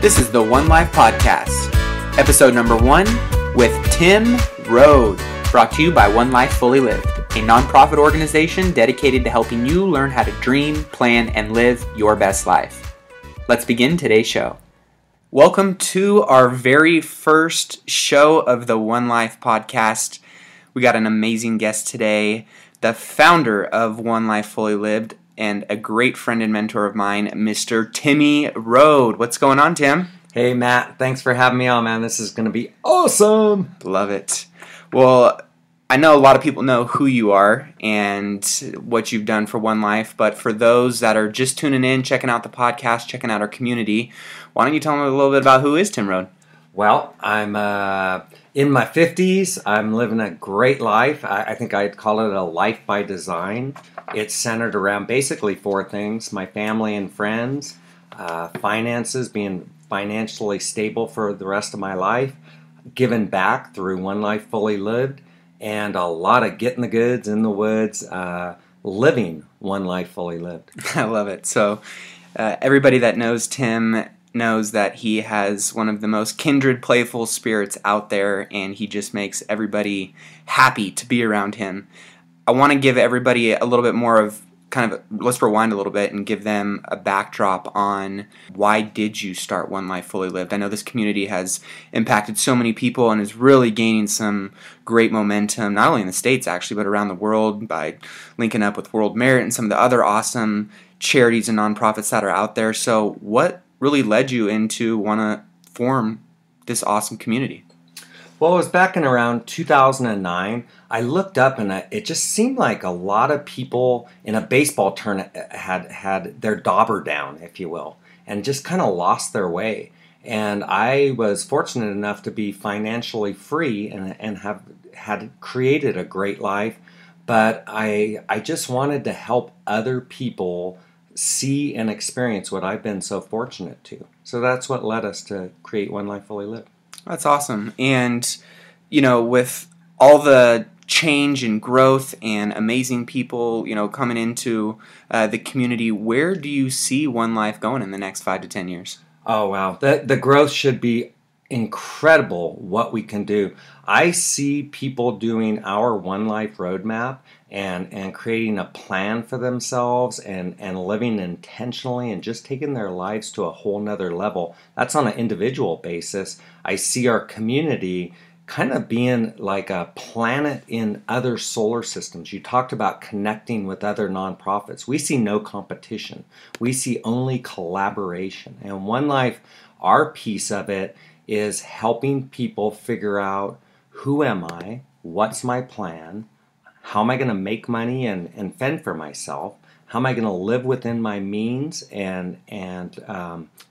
This is the One Life Podcast, episode number 1 with Tim Rhode, brought to you by One Life Fully Lived, a nonprofit organization dedicated to helping you learn how to dream, plan, and live your best life. Let's begin today's show. Welcome to our very first show of the One Life Podcast. We got an amazing guest today, the founder of One Life Fully Lived, and a great friend and mentor of mine, Mr. Tim Rhode. What's going on, Tim? Hey, Matt. Thanks for having me on, man. This is going to be awesome. Love it. Well, I know a lot of people know who you are and what you've done for One Life, but for those that are just tuning in, checking out the podcast, checking out our community, why don't you tell them a little bit about who is Tim Rhode? Well, I'm in my 50s. I'm living a great life. I think I'd call it a life by design. It's centered around basically 4 things: my family and friends, finances, being financially stable for the rest of my life, giving back through One Life Fully Lived, and a lot of getting the goods in the woods, living One Life Fully Lived. I love it. So everybody that knows Tim knows that he has one of the most kindred, playful spirits out there, and he just makes everybody happy to be around him. I want to give everybody a little bit more of let's rewind a little bit and give them a backdrop on why did you start One Life Fully Lived. I know this community has impacted so many people and is really gaining some great momentum, not only in the States actually, but around the world by linking up with World Merit and some of the other awesome charities and nonprofits that are out there. So what really led you into want to form this awesome community? Well, it was back in around 2009. I looked up and it just seemed like a lot of people in a baseball tournament had their dauber down, if you will, and just kind of lost their way. And I was fortunate enough to be financially free and had created a great life. But I just wanted to help other people see and experience what I've been so fortunate to. So that's what led us to create One Life Fully Lived. That's awesome. And, with all the change and growth and amazing people, coming into the community, where do you see One Life going in the next 5 to 10 years? Oh, wow. The growth should be incredible what we can do. I see people doing our One Life roadmap and creating a plan for themselves and living intentionally and just taking their lives to a whole nother level. That's on an individual basis. I see our community kind of being like a planet in other solar systems. You talked about connecting with other nonprofits. We see no competition. We see only collaboration. And One Life, our piece of it is helping people figure out, who am I? What's my plan? How am I going to make money and fend for myself? How am I going to live within my means and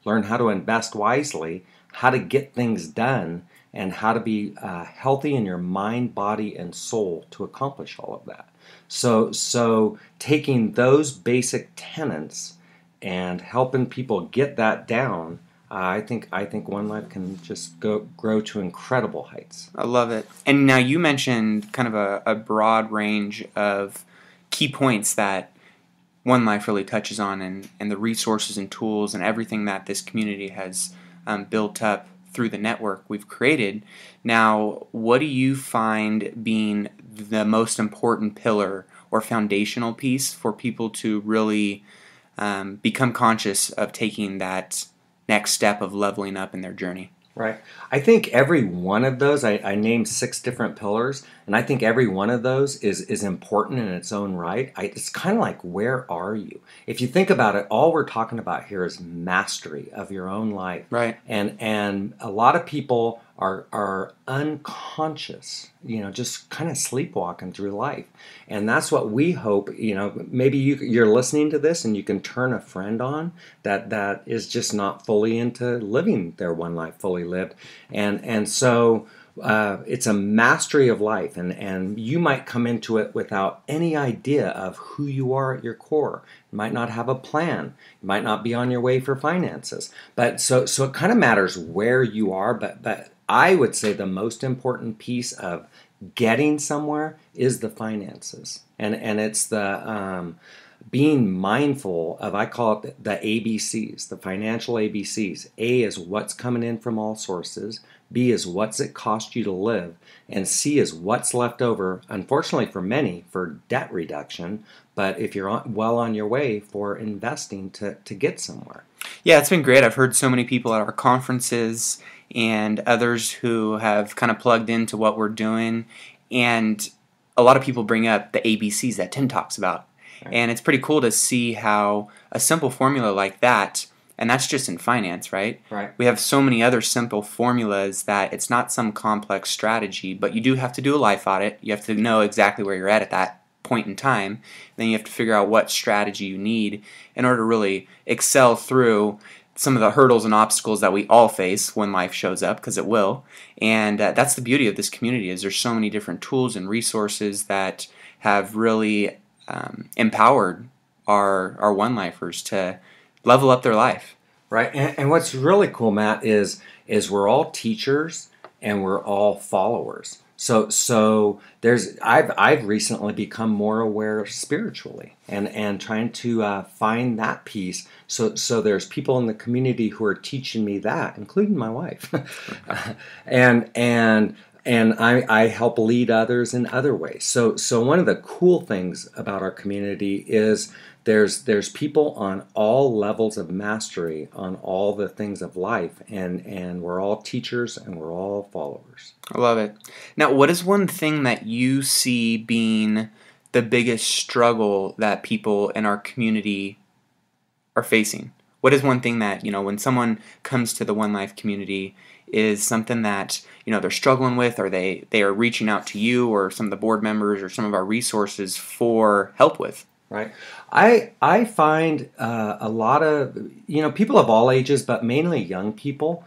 learn how to invest wisely, how to get things done, and how to be healthy in your mind, body, and soul to accomplish all of that. So taking those basic tenets and helping people get that down, I think One Life can just grow to incredible heights. I love it. And now you mentioned kind of a broad range of key points that One Life really touches on, and the resources and tools and everything that this community has built up through the network we've created. Now, what do you find being the most important pillar or foundational piece for people to really become conscious of taking that next step of leveling up in their journey? Right. I think every one of those, I named 6 different pillars, and I think every one of those is important in its own right. It's kind of like, where are you? If you think about it, all we're talking about here is mastery of your own life. Right. And a lot of people are unconscious, just kind of sleepwalking through life. And that's what we hope, maybe you're listening to this and you can turn a friend on that is just not fully into living their One Life Fully Lived. And so it's a mastery of life, and you might come into it without any idea of who you are at your core. You might not have a plan. You might not be on your way for finances. But so it kind of matters where you are, but I would say the most important piece of getting somewhere is the finances, and it's the being mindful of, I call it the ABCs, the financial ABCs. A is what's coming in from all sources. B is what's it cost you to live. And C is what's left over, unfortunately for many, for debt reduction. But if you're well on your way for investing to get somewhere. Yeah, it's been great. I've heard so many people at our conferences and others who have kind of plugged into what we're doing. And a lot of people bring up the ABCs that Tim talks about. Right. And it's pretty cool to see how a simple formula like that, and that's just in finance, right? Right. We have so many other simple formulas that it's not some complex strategy, but you do have to do a life audit. You have to know exactly where you're at that point in time. Then you have to figure out what strategy you need in order to really excel through some of the hurdles and obstacles that we all face when life shows up, because it will. And that's the beauty of this community, is there's so many different tools and resources that have really empowered our one-lifers to level up their life. Right, and what's really cool, Matt, is we're all teachers and we're all followers. So I've recently become more aware spiritually and trying to find that piece. So there's people in the community who are teaching me that, including my wife, and I help lead others in other ways. So one of the cool things about our community is there's people on all levels of mastery on all the things of life, and we're all teachers and we're all followers. I love it. Now, what is one thing that you see being the biggest struggle that people in our community are facing? What is one thing that, when someone comes to the One Life community, is something that, they're struggling with, or they are reaching out to you or some of the board members or some of our resources for help with? Right. I find a lot of, people of all ages, but mainly young people,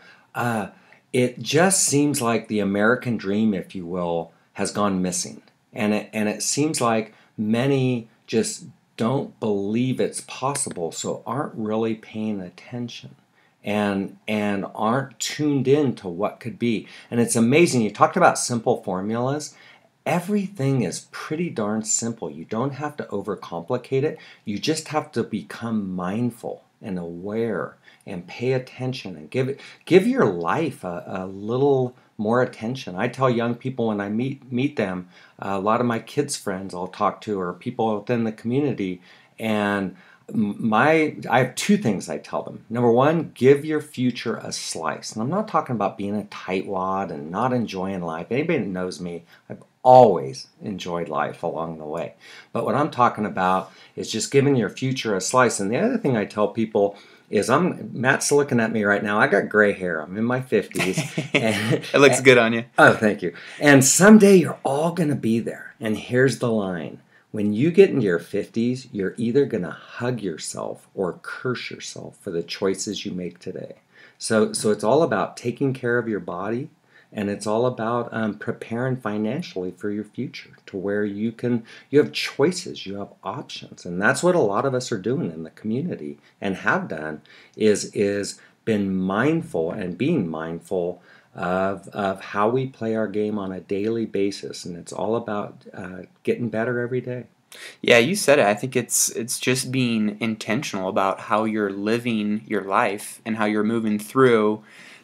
it just seems like the American dream, if you will, has gone missing. And it seems like many just don't believe it's possible, so aren't really paying attention and aren't tuned in to what could be. And it's amazing. You talked about simple formulas. Everything is pretty darn simple. You don't have to overcomplicate it. You just have to become mindful and aware and pay attention and give your life a little more attention. I tell young people when I meet them, a lot of my kids' friends I'll talk to, or people within the community, and I have two things I tell them. Number one, give your future a slice. And I'm not talking about being a tightwad and not enjoying life. Anybody that knows me, I've always enjoyed life along the way. But what I'm talking about is just giving your future a slice. And the other thing I tell people is, Matt's looking at me right now. I got gray hair. I'm in my 50s. And, it looks good on you. Oh, thank you. And someday you're all going to be there. And here's the line. When you get into your 50s, you're either going to hug yourself or curse yourself for the choices you make today. So it's all about taking care of your body, and it's all about preparing financially for your future, to where you have choices, you have options. And that's what a lot of us are doing in the community and have done, is been mindful and being mindful of how we play our game on a daily basis. And it's all about getting better every day. Yeah, you said it. I think it's just being intentional about how you're living your life and how you're moving through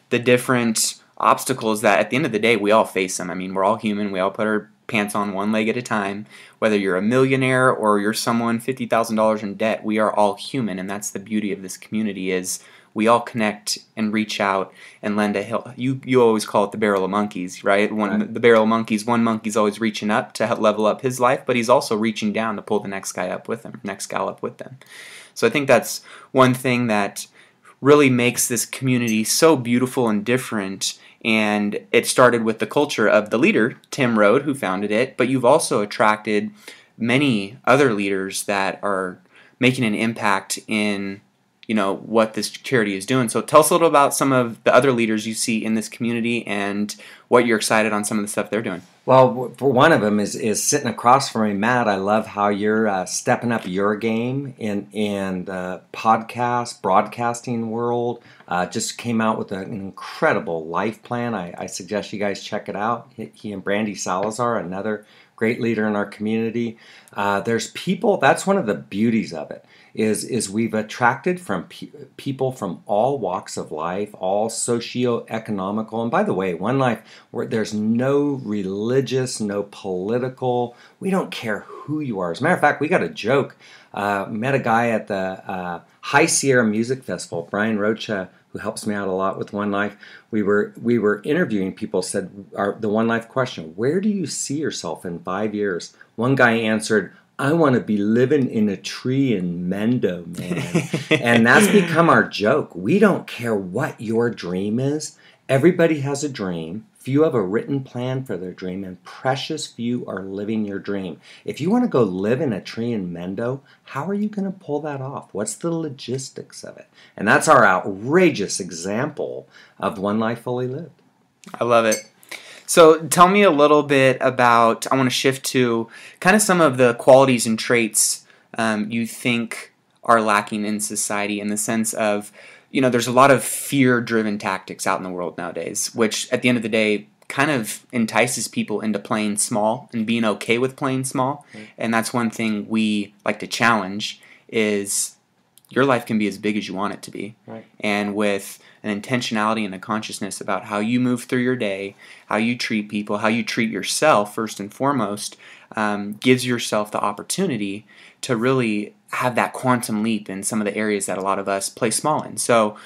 the different obstacles that at the end of the day we all face them. I mean, we're all human. We all put our pants on one leg at a time. Whether you're a millionaire or you're someone $50,000 in debt, we are all human, and that's the beauty of this community, is we all connect and reach out and lend a help. You always call it the barrel of monkeys, right? The barrel of monkeys, one monkey's always reaching up to level up his life, but he's also reaching down to pull the next guy up with him, next gal up with them. So I think that's one thing that really makes this community so beautiful and different. And it started with the culture of the leader, Tim Rhode, who founded it, but you've also attracted many other leaders that are making an impact in what this charity is doing. So tell us a little about some of the other leaders you see in this community and what you're excited on some of the stuff they're doing. Well, for one of them is sitting across from me, Matt. I love how you're stepping up your game in the podcast, broadcasting world. Just came out with an incredible life plan. I suggest you guys check it out. He and Brandy Salazar, another great leader in our community. There's people, that's one of the beauties of it, is we've attracted from people from all walks of life, all socio-economical. And by the way, One Life, where there's no religious, no political, we don't care who you are. As a matter of fact, we got a joke. Met a guy at the High Sierra Music Festival, Brian Rocha, who helps me out a lot with One Life. We were interviewing people, said the One Life question, where do you see yourself in 5 years? One guy answered, I want to be living in a tree in Mendo, man. And that's become our joke. We don't care what your dream is. Everybody has a dream. Few have a written plan for their dream, and precious few are living your dream. If you want to go live in a tree in Mendo, how are you going to pull that off? What's the logistics of it? And that's our outrageous example of One Life Fully Lived. I love it. So tell me a little bit about, I want to shift to kind of some of the qualities and traits you think are lacking in society, in the sense of, there's a lot of fear-driven tactics out in the world nowadays, which at the end of the day kind of entices people into playing small and being okay with playing small. Mm-hmm. And that's one thing we like to challenge, is your life can be as big as you want it to be. Right. And with an intentionality and a consciousness about how you move through your day, how you treat people, how you treat yourself first and foremost, gives yourself the opportunity to really have that quantum leap in some of the areas that a lot of us play small in. So,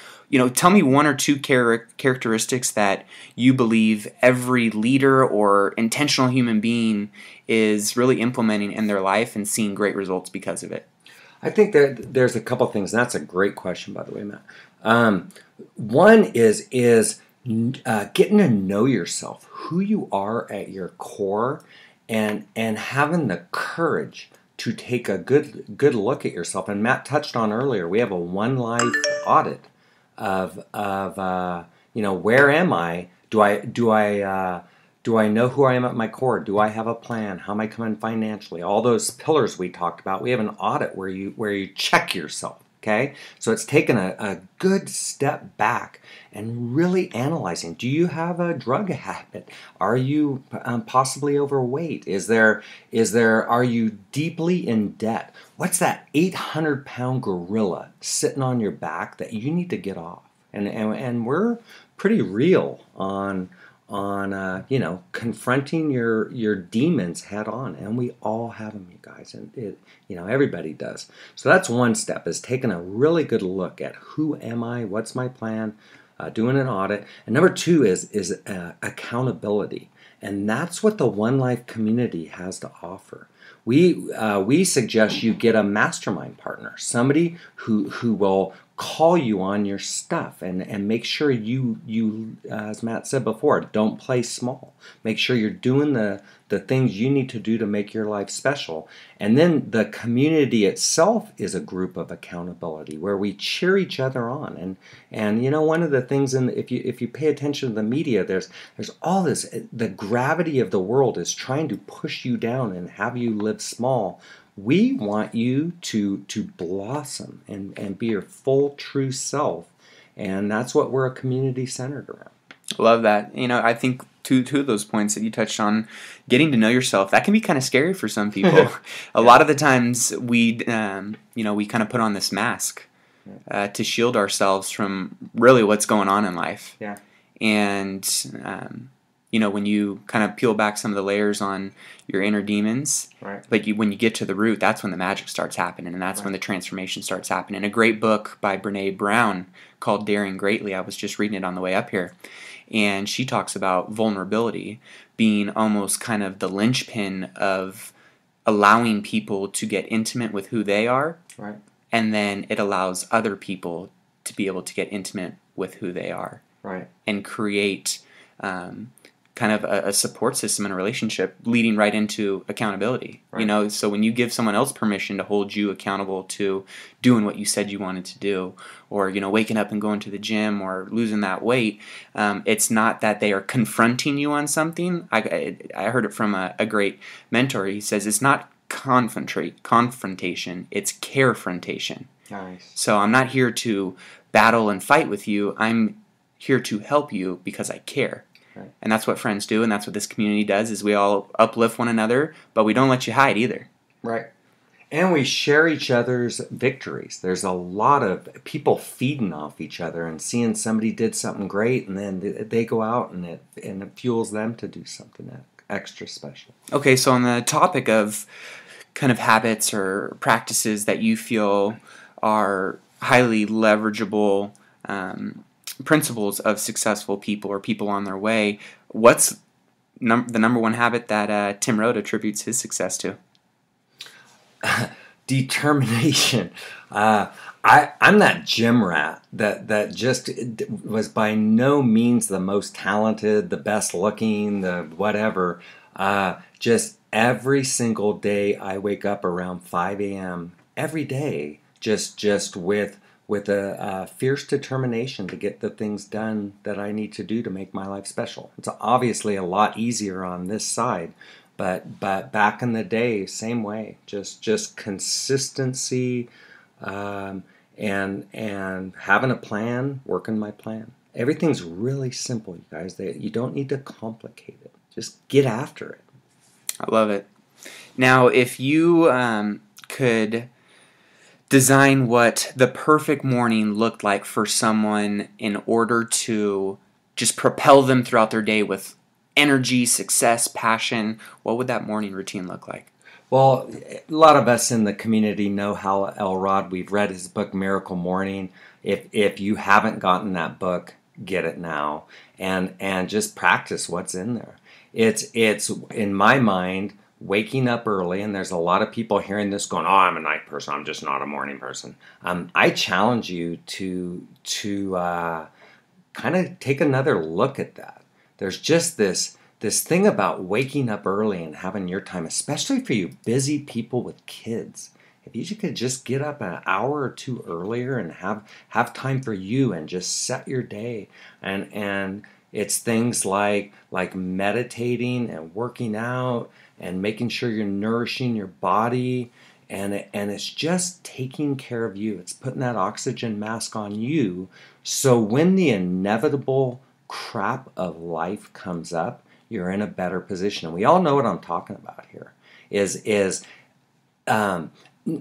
tell me one or two characteristics that you believe every leader or intentional human being is really implementing in their life and seeing great results because of it. I think that there's a couple things. And that's a great question, by the way, Matt. One is getting to know yourself, who you are at your core, and having the courage to take a good look at yourself. And Matt touched on earlier, we have a One Life audit of where am I? Do I know who I am at my core? Do I have a plan? How am I coming financially? All those pillars we talked about. We have an audit where you check yourself. Okay, so it's taken a good step back and really analyzing. Do you have a drug habit? Are you possibly overweight? Are you deeply in debt? What's that 800-pound gorilla sitting on your back that you need to get off? And we're pretty real on confronting your demons head on, and we all have them, you guys, and everybody does. So that's one step, is taking a really good look at who am I, what's my plan, doing an audit. And number two is accountability, and that's what the One Life community has to offer. We suggest you get a mastermind partner, somebody who will call you on your stuff and make sure you as Matt said before, don't play small. Make sure you're doing the things you need to do to make your life special. And then the community itself is a group of accountability where we cheer each other on. And one of the things if you pay attention to the media, there's all this, the gravity of the world is trying to push you down and have you live small. We want you to blossom and be your full, true self. And that's what we're a community centered around. Love that. I think two of those points that you touched on, getting to know yourself, that can be kind of scary for some people. A lot of the times we kind of put on this mask to shield ourselves from really what's going on in life. Yeah. And when you kind of peel back some of the layers on your inner demons, right, but when you get to the root, that's when the magic starts happening, and that's when the transformation starts happening. A great book by Brene Brown called Daring Greatly, I was just reading it on the way up here, and she talks about vulnerability being almost kind of the linchpin of allowing people to get intimate with who they are, right, and then it allows other people to be able to get intimate with who they are, right, and create kind of a support system and a relationship leading right into accountability. Right. So when you give someone else permission to hold you accountable to doing what you said you wanted to do, or waking up and going to the gym or losing that weight, it's not that they are confronting you on something. I heard it from a great mentor. He says it's not confrontation, it's carefrontation. Nice. So I'm not here to battle and fight with you. I'm here to help you because I care. Right. And that's what friends do, and that's what this community does, is we all uplift one another, but we don't let you hide either. Right. And we share each other's victories. There's a lot of people feeding off each other and seeing somebody did something great, and then they go out and it fuels them to do something extra special. Okay, so on the topic of kind of habits or practices that you feel are highly leverageable principles of successful people or people on their way, what's the number one habit that Tim Rhode attributes his success to? Determination. I'm that gym rat that just was by no means the most talented, the best looking, the whatever. Just every single day I wake up around 5 a.m. every day, just with a fierce determination to get the things done that I need to do to make my life special. It's obviously a lot easier on this side. But back in the day, same way, just consistency, and having a plan, working my plan. Everything's really simple, you guys. You don't need to complicate it. Just get after it. I love it. Now, if you could design what the perfect morning looked like for someone in order to just propel them throughout their day with energy, success, passion, what would that morning routine look like? Well, a lot of us in the community know Hal Elrod. We've read his book, Miracle Morning. If you haven't gotten that book, get it now and just practice what's in there. It's in my mind, waking up early, and there's a lot of people hearing this going, "Oh, I'm a night person. I'm just not a morning person." I challenge you to kind of take another look at that. There's just this thing about waking up early and having your time, especially for you busy people with kids. If you could just get up an hour or two earlier and have time for you and just set your day, and it's things like meditating and working out and making sure you're nourishing your body, and it's just taking care of you. It's putting that oxygen mask on you, so when the inevitable crap of life comes up, you're in a better position. And we all know what I'm talking about here. I'm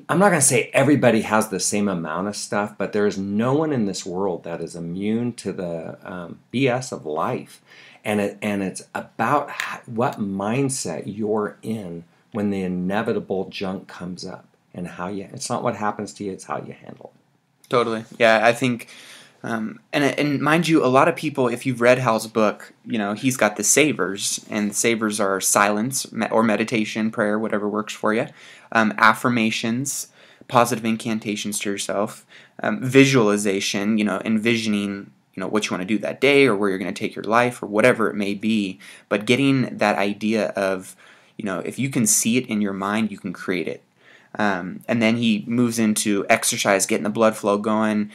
not going to say everybody has the same amount of stuff, but there is no one in this world that is immune to the BS of life. And it's about what mindset you're in when the inevitable junk comes up, and it's not what happens to you, it's how you handle it. Totally. Yeah, I think and mind you, a lot of people, if you've read Hal's book, he's got the savers, and the savers are silence or meditation, prayer, whatever works for you, affirmations, positive incantations to yourself, visualization, envisioning, what you want to do that day or where you're going to take your life or whatever it may be, but getting that idea of, if you can see it in your mind, you can create it. And then he moves into exercise, getting the blood flow going,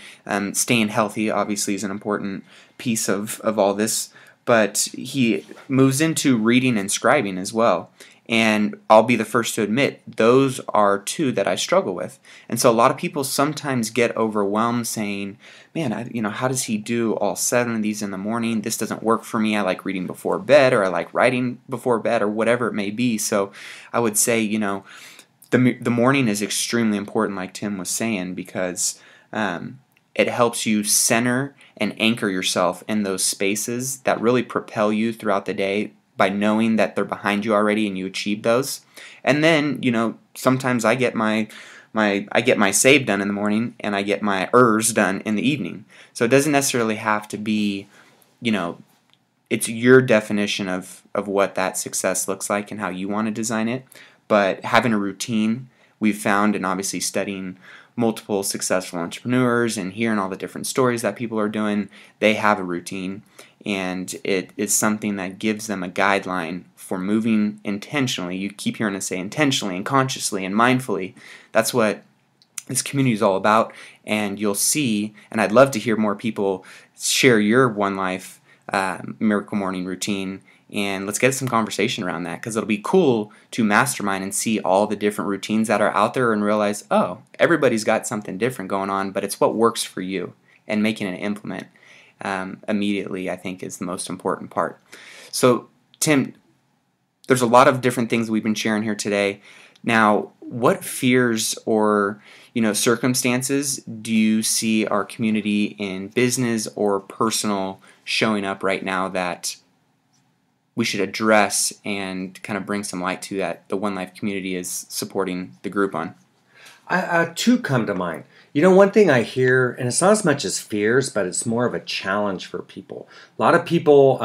staying healthy obviously is an important piece of all this, but he moves into reading and scribing as well. And I'll be the first to admit, those are two that I struggle with. And so a lot of people sometimes get overwhelmed saying, man, how does he do all 7 of these in the morning? This doesn't work for me. I like reading before bed, or I like writing before bed, or whatever it may be. So I would say, the morning is extremely important, like Tim was saying, because it helps you center and anchor yourself in those spaces that really propel you throughout the day by knowing that they're behind you already and you achieve those. And then, sometimes I get my save done in the morning and I get my ers done in the evening. So it doesn't necessarily have to be, it's your definition of what that success looks like and how you want to design it. But having a routine, we've found, and obviously studying multiple successful entrepreneurs and hearing all the different stories that people are doing, they have a routine, and it is something that gives them a guideline for moving intentionally. You keep hearing us say intentionally and consciously and mindfully. That's what this community is all about, and you'll see, and I'd love to hear more people share your One Life Miracle Morning routine. And let's get some conversation around that, because it'll be cool to mastermind and see all the different routines that are out there and realize, oh, everybody's got something different going on, but it's what works for you, and making it implement immediately, I think, is the most important part. So, Tim, there's a lot of different things we've been sharing here today. Now, what fears or circumstances do you see our community in business or personal showing up right now that we should address and kind of bring some light to that the One Life community is supporting the group on? Two come to mind. One thing I hear, and it's not as much as fears, but it's more of a challenge for people. A lot of people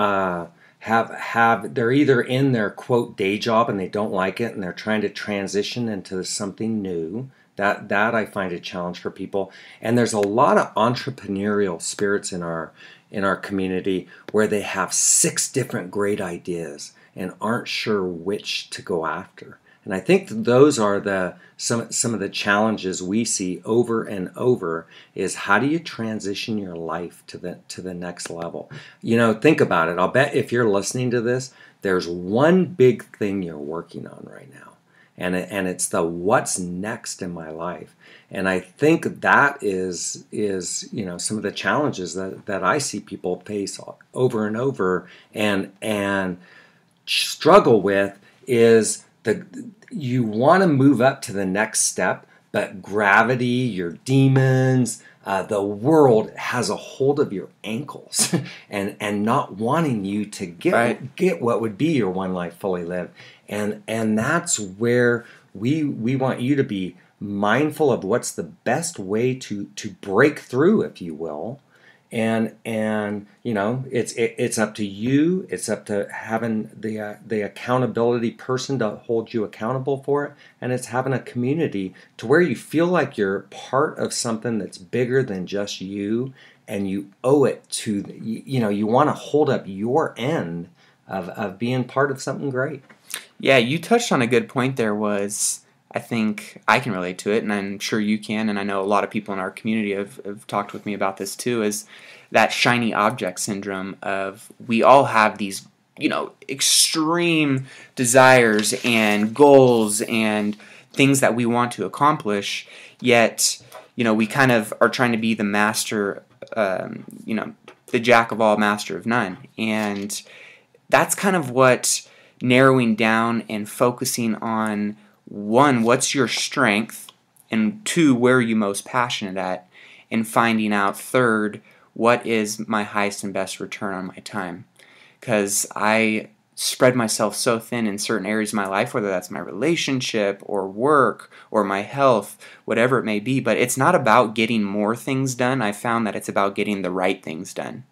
they're either in their quote day job and they don't like it and they're trying to transition into something new. That I find a challenge for people. And there's a lot of entrepreneurial spirits in our community where they have 6 different great ideas and aren't sure which to go after. And I think those are some of the challenges we see over and over is how do you transition your life to the next level? Think about it. I'll bet if you're listening to this, there's one big thing you're working on right now. And it's the what's next in my life. And I think that is some of the challenges that I see people face over and over and struggle with is you want to move up to the next step, but gravity, your demons, the world has a hold of your ankles and not wanting you to get what would be your one life fully lived. And that's where we want you to be mindful of what's the best way to break through, if you will. And it's up to you. It's up to having the accountability person to hold you accountable for it, and it's having a community to where you feel like you're part of something that's bigger than just you, and you owe it to you want to hold up your end of being part of something great. Yeah, you touched on a good point there. I think I can relate to it, and I'm sure you can, and I know a lot of people in our community have talked with me about this too, is that shiny object syndrome of we all have these, extreme desires and goals and things that we want to accomplish, yet, we kind of are trying to be the master, the jack of all, master of none. And that's kind of what narrowing down and focusing on, 1, what's your strength, and 2, where are you most passionate at, and finding out, 3rd, what is my highest and best return on my time. Because I spread myself so thin in certain areas of my life, whether that's my relationship or work or my health, whatever it may be, but it's not about getting more things done. I found that it's about getting the right things done.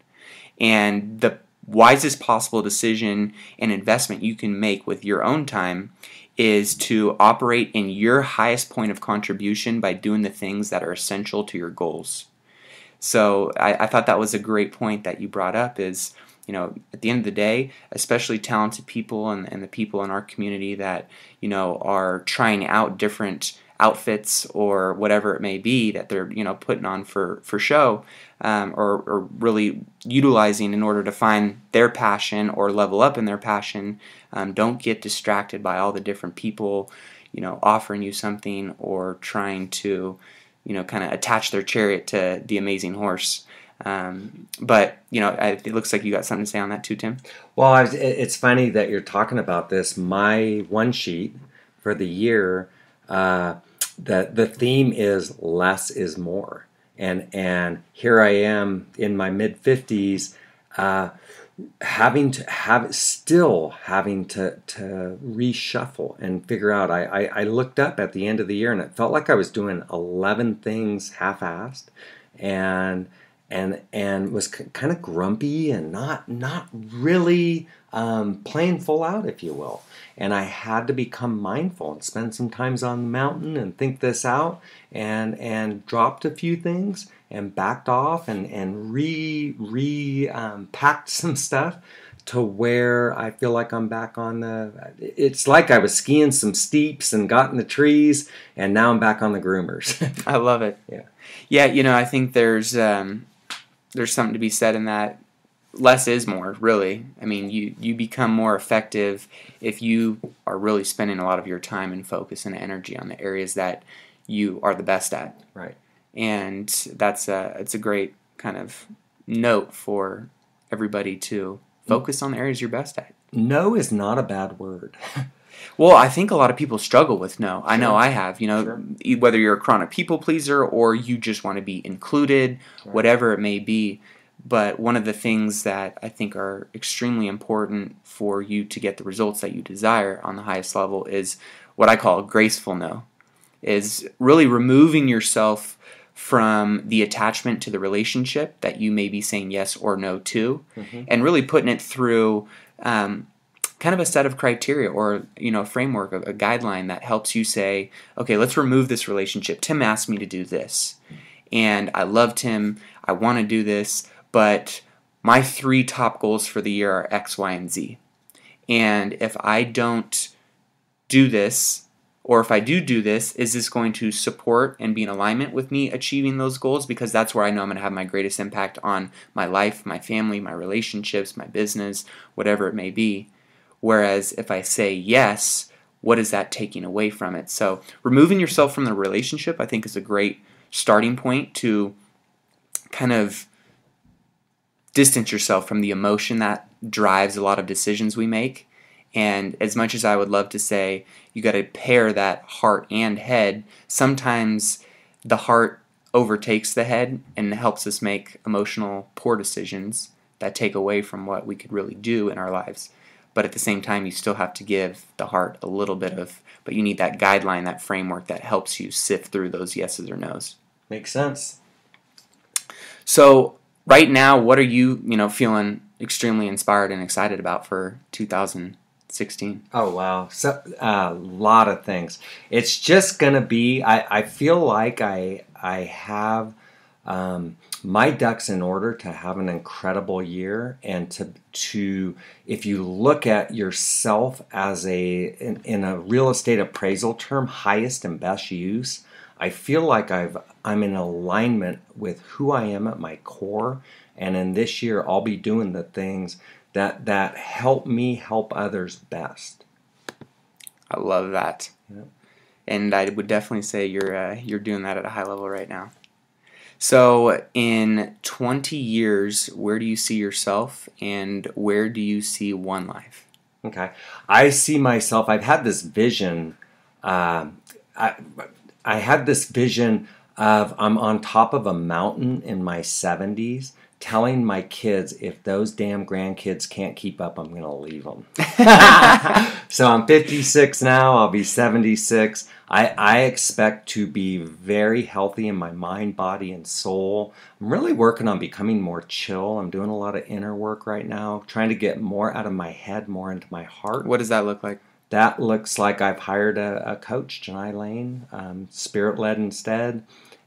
And the wisest possible decision and investment you can make with your own time is to operate in your highest point of contribution by doing the things that are essential to your goals. So I thought that was a great point that you brought up is, at the end of the day, especially talented people and the people in our community that, are trying out different outfits or whatever it may be that they're, putting on for show, or really utilizing in order to find their passion or level up in their passion. Don't get distracted by all the different people, offering you something or trying to, kind of attach their chariot to the amazing horse. But it looks like you got something to say on that too, Tim. Well, it's funny that you're talking about this. My one sheet for the year, the theme is less is more, and here I am in my mid-50s, having to reshuffle and figure out. I looked up at the end of the year and it felt like I was doing 11 things half-assed, and was kind of grumpy and not really playing full out, if you will. And I had to become mindful and spend some time on the mountain and think this out, and dropped a few things and backed off and packed some stuff to where I feel like I'm back on it's like I was skiing some steeps and got in the trees, and now I'm back on the groomers. I love it. Yeah, I think there's something to be said in that. Less is more, really. I mean, you become more effective if you are really spending a lot of your time and focus and energy on the areas that you are the best at. Right. And it's a great kind of note for everybody to Focus on the areas you're best at. No is not a bad word. Well, I think a lot of people struggle with no. I know I have. Sure. Whether you're a chronic people pleaser or you just want to be included, whatever it may be. But one of the things that I think are extremely important for you to get the results that you desire on the highest level is what I call graceful no. Is really removing yourself from the attachment to the relationship that you may be saying yes or no to, and really putting it through kind of a set of criteria or a framework, a guideline that helps you say, okay, let's remove this relationship. Tim asked me to do this, and I loved him. I want to do this, but my 3 top goals for the year are X, Y, and Z. And if I don't do this, or if I do this, is this going to support and be in alignment with me achieving those goals? Because that's where I know I'm going to have my greatest impact on my life, my family, my relationships, my business, whatever it may be. Whereas if I say yes, what is that taking away from it? So removing yourself from the relationship, I think, is a great starting point to kind of distance yourself from the emotion that drives a lot of decisions we make. And as much as I would love to say you got to pair that heart and head, sometimes the heart overtakes the head and helps us make emotional poor decisions that take away from what we could really do in our lives. But at the same time, you still have to give the heart a little bit of, but you need that guideline, that framework that helps you sift through those yeses or nos. Makes sense. So right now, what are you, feeling extremely inspired and excited about for 2016? Oh, wow. So, a lot of things. It's just going to be, I feel like I have my ducks in order to have an incredible year, and to if you look at yourself as in a real estate appraisal term, highest and best use, I feel like I'm in alignment with who I am at my core, and in this year I'll be doing the things that help me help others best. I love that. Yeah. And I would definitely say you're doing that at a high level right now. So in 20 years, where do you see yourself, and where do you see One Life? Okay. I see myself, I've had this vision, I had this vision of I'm on top of a mountain in my 70s telling my kids, if those damn grandkids can't keep up, I'm going to leave them. So I'm 56 now, I'll be 76. I expect to be very healthy in my mind, body, and soul. I'm really working on becoming more chill. I'm doing a lot of inner work right now, trying to get more out of my head, more into my heart. What does that look like? That looks like I've hired a coach, Janai Lane, spirit-led instead.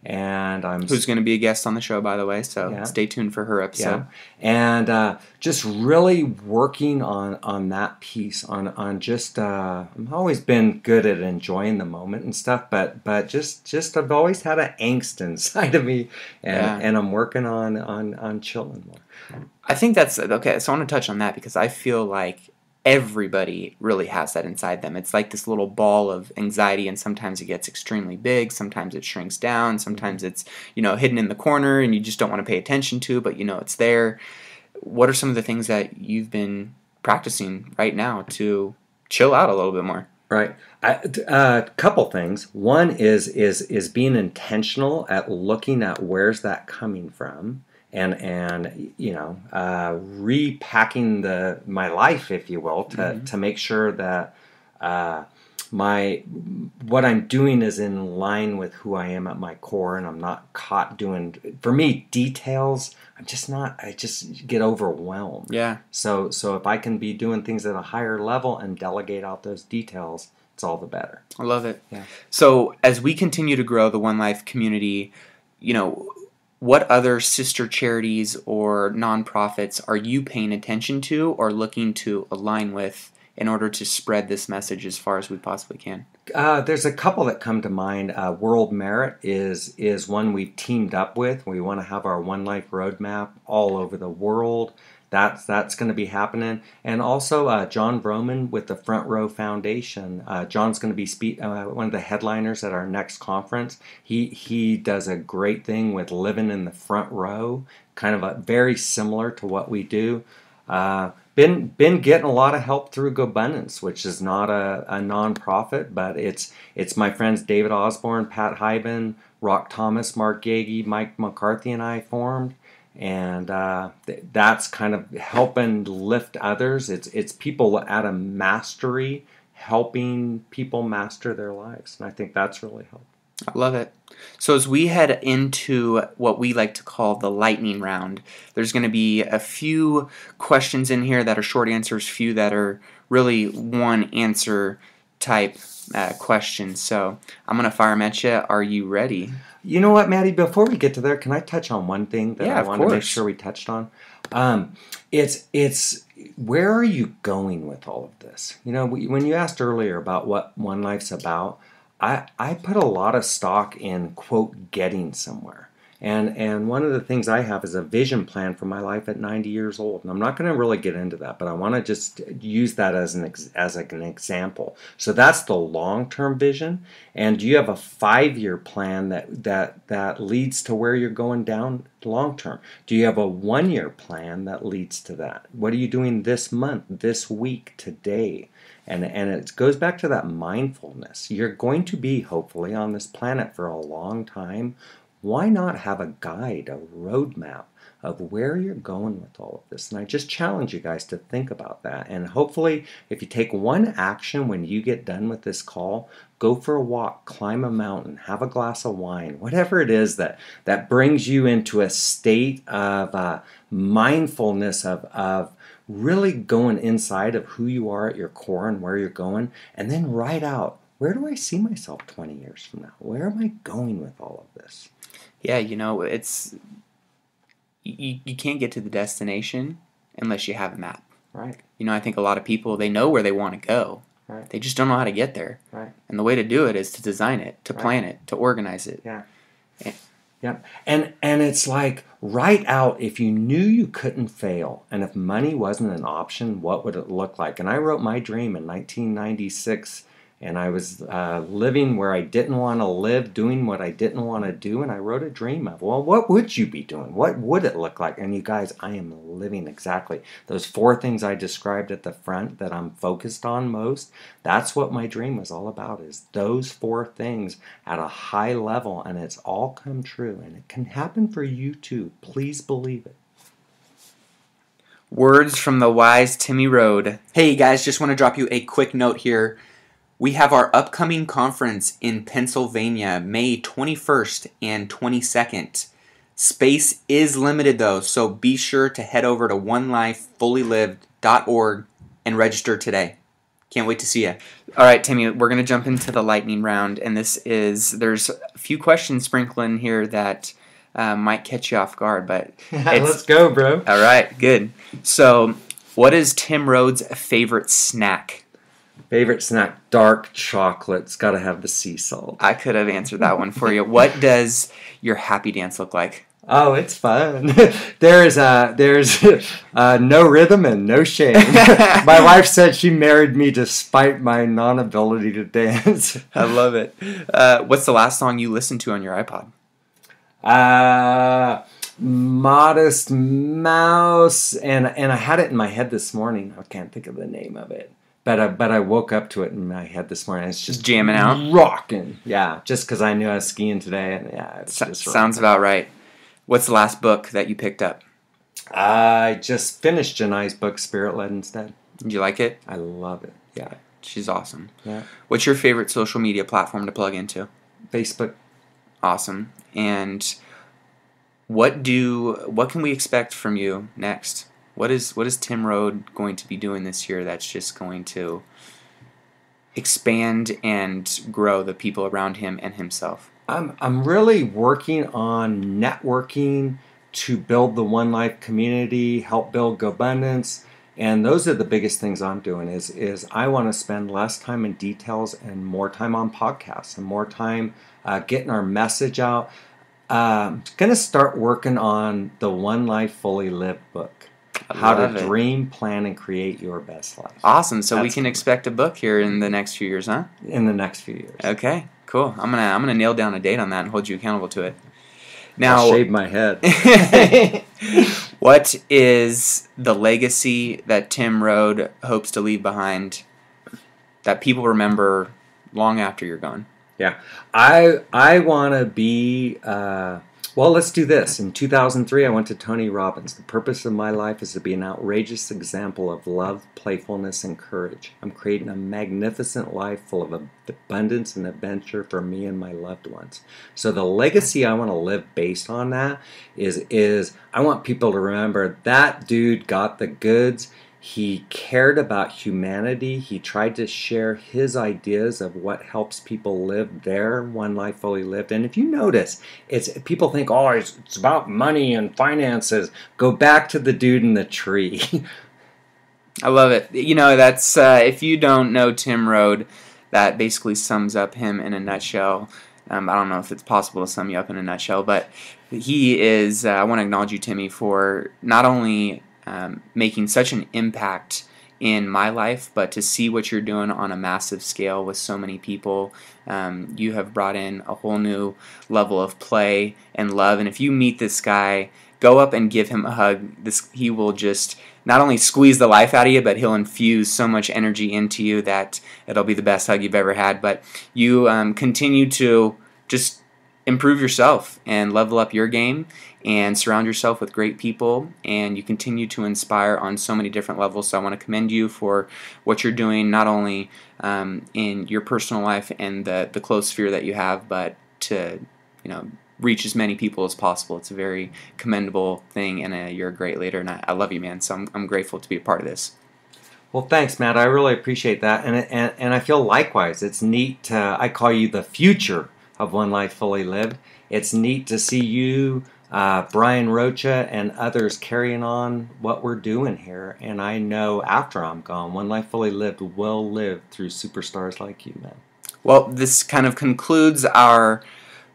And who's going to be a guest on the show, by the way, so stay tuned for her episode. Yeah. And just really working on that piece, on just I've always been good at enjoying the moment and stuff, but just I've always had an angst inside of me, and I'm working on chilling more. I think that's okay. So I want to touch on that because I feel like everybody really has that inside them. It's like this little ball of anxiety, and sometimes it gets extremely big, sometimes it shrinks down, sometimes it's, hidden in the corner and you just don't want to pay attention to, but it's there. What are some of the things that you've been practicing right now to chill out a little bit more? Right. A couple things. One is being intentional at looking at where's that coming from. And repacking my life, if you will, to make sure that what I'm doing is in line with who I am at my core, and I'm not caught doing, for me, details. I just get overwhelmed. Yeah. So if I can be doing things at a higher level and delegate out those details, it's all the better. I love it. Yeah. So as we continue to grow the One Life community, what other sister charities or nonprofits are you paying attention to or looking to align with in order to spread this message as far as we possibly can? There's a couple that come to mind. World Merit is one we've teamed up with. We want to have our One Life roadmap all over the world. That's going to be happening. And also John Vroman with the Front Row Foundation. John's going to be one of the headliners at our next conference. He does a great thing with living in the front row, kind of very similar to what we do. been getting a lot of help through GoBundance, which is not a nonprofit, but it's my friends David Osborne, Pat Hyben, Rock Thomas, Mark Gagey, Mike McCarthy, and I formed. And that's kind of helping lift others. It's people at a mastery helping people master their lives. And I think that's really helped. I love it. So as we head into what we like to call the lightning round, there's going to be a few questions in here that are short answers, few that are really one answer type questions. So I'm going to fire them at you. Are you ready? You know what, Maddie? Before we get to there, can I touch on one thing that I want to make sure we touched on? It's where are you going with all of this? You know, when you asked earlier about what One Life's about, I put a lot of stock in, quote, getting somewhere. And one of the things I have is a vision plan for my life at 90 years old. And I'm not going to really get into that, but I want to just use that as an example. So that's the long-term vision. And you have a 5-year plan that leads to where you're going down long-term. Do you have a 1-year plan that leads to that? What are you doing this month, this week, today? And it goes back to that mindfulness. You're going to be, hopefully, on this planet for a long time. Why not have a guide, a roadmap of where you're going with all of this? And I just challenge you guys to think about that. And hopefully, if you take one action when you get done with this call, go for a walk, climb a mountain, have a glass of wine, whatever it is that brings you into a state of mindfulness of really going inside of who you are at your core and where you're going, and then write out, where do I see myself 20 years from now? Where am I going with all of this? Yeah, you know, it's you can't get to the destination unless you have a map. Right. You know, I think a lot of people, they know where they want to go. Right. They just don't know how to get there. Right. And the way to do it is to design it, to plan it, to organize it. Yeah. Yeah. And it's like, write out, if you knew you couldn't fail and if money wasn't an option, what would it look like? And I wrote my dream in 1996. And I was living where I didn't want to live, doing what I didn't want to do, and I wrote a dream of, well, what would you be doing? What would it look like? And you guys, I am living exactly those 4 things I described at the front that I'm focused on most. That's what my dream was all about, is those 4 things at a high level, and it's all come true. And it can happen for you too. Please believe it. Words from the wise Tim Rhode. Hey guys, just want to drop you a quick note here. We have our upcoming conference in Pennsylvania, May 21st and 22nd. Space is limited though, so be sure to head over to onelifefullylived.org and register today. Can't wait to see you. All right, Timmy, we're going to jump into the lightning round, and there's a few questions sprinkled in here that might catch you off guard, but let's go, bro. All right, good. So, what is Tim Rhode's favorite snack? Favorite snack, dark chocolate. It's got to have the sea salt. I could have answered that one for you. What does your happy dance look like? Oh, it's fun. There's no rhythm and no shame. My wife said she married me despite my non-ability to dance. I love it. What's the last song you listened to on your iPod? Modest Mouse, and I had it in my head this morning. I can't think of the name of it. But I woke up to it in my head this morning. It's just jamming out, rocking. Yeah, just because I knew I was skiing today, and yeah, it's just sounds about right. What's the last book that you picked up? I just finished Janai's book, Spirit Led Instead. Did you like it? I love it. Yeah, she's awesome. Yeah. What's your favorite social media platform to plug into? Facebook. Awesome. And what can we expect from you next? What is Tim Rhode going to be doing this year that's just going to expand and grow the people around him and himself? I'm really working on networking to build the One Life community, help build GoBundance, and those are the biggest things I'm doing. Is I want to spend less time in details and more time on podcasts and more time getting our message out. Going to start working on the One Life Fully Lived book. How to dream, plan, and create your best life. Awesome. So we can expect a book here in the next few years, huh? In the next few years. Okay, cool. I'm gonna nail down a date on that and hold you accountable to it. Now, I'll shave my head. What is the legacy that Tim Rhode hopes to leave behind that people remember long after you're gone? Yeah, I want to be, well, let's do this. In 2003, I went to Tony Robbins. The purpose of my life is to be an outrageous example of love, playfulness, and courage. I'm creating a magnificent life full of abundance and adventure for me and my loved ones. So the legacy I want to live based on that is I want people to remember that dude got the goods. He cared about humanity. He tried to share his ideas of what helps people live their one life fully lived. And if you notice, people think, oh, it's about money and finances. Go back to the dude in the tree. I love it. You know, that's if you don't know Tim Rhode, that basically sums up him in a nutshell. I don't know if it's possible to sum you up in a nutshell, but he is, I want to acknowledge you, Timmy, for not only making such an impact in my life, but to see what you're doing on a massive scale with so many people. You have brought in a whole new level of play and love, and if you meet this guy, go up and give him a hug. He will just not only squeeze the life out of you, but he'll infuse so much energy into you that it'll be the best hug you've ever had. But you continue to just improve yourself and level up your game and surround yourself with great people, and you continue to inspire on so many different levels. So I want to commend you for what you're doing, not only in your personal life and the close sphere that you have, but to reach as many people as possible. It's a very commendable thing, and you're a great leader, and I love you, man. So I'm grateful to be a part of this. Well, thanks, Matt. I really appreciate that, and I feel likewise. It's neat. I call you the future of One Life Fully Lived. It's neat to see you, Brian Rocha, and others carrying on what we're doing here. And I know after I'm gone, One Life Fully Lived will live through superstars like you, man. Well, this kind of concludes our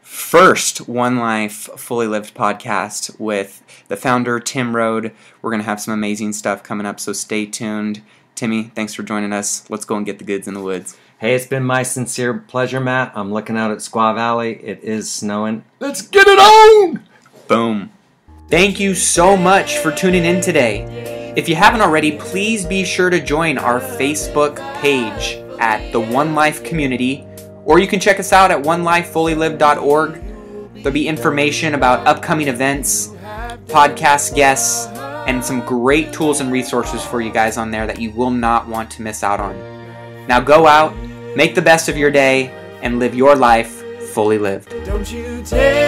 first One Life Fully Lived podcast with the founder, Tim Rhode. We're going to have some amazing stuff coming up, so stay tuned. Timmy, thanks for joining us. Let's go and get the goods in the woods. Hey, it's been my sincere pleasure, Matt. I'm looking out at Squaw Valley. It is snowing. Let's get it on! Boom. Thank you so much for tuning in today. If you haven't already, please be sure to join our Facebook page at the One Life Community, or you can check us out at onelifefullylived.org. There'll be information about upcoming events, podcast guests, and some great tools and resources for you guys on there that you will not want to miss out on. Now go out, make the best of your day, and live your life fully lived. Don't you take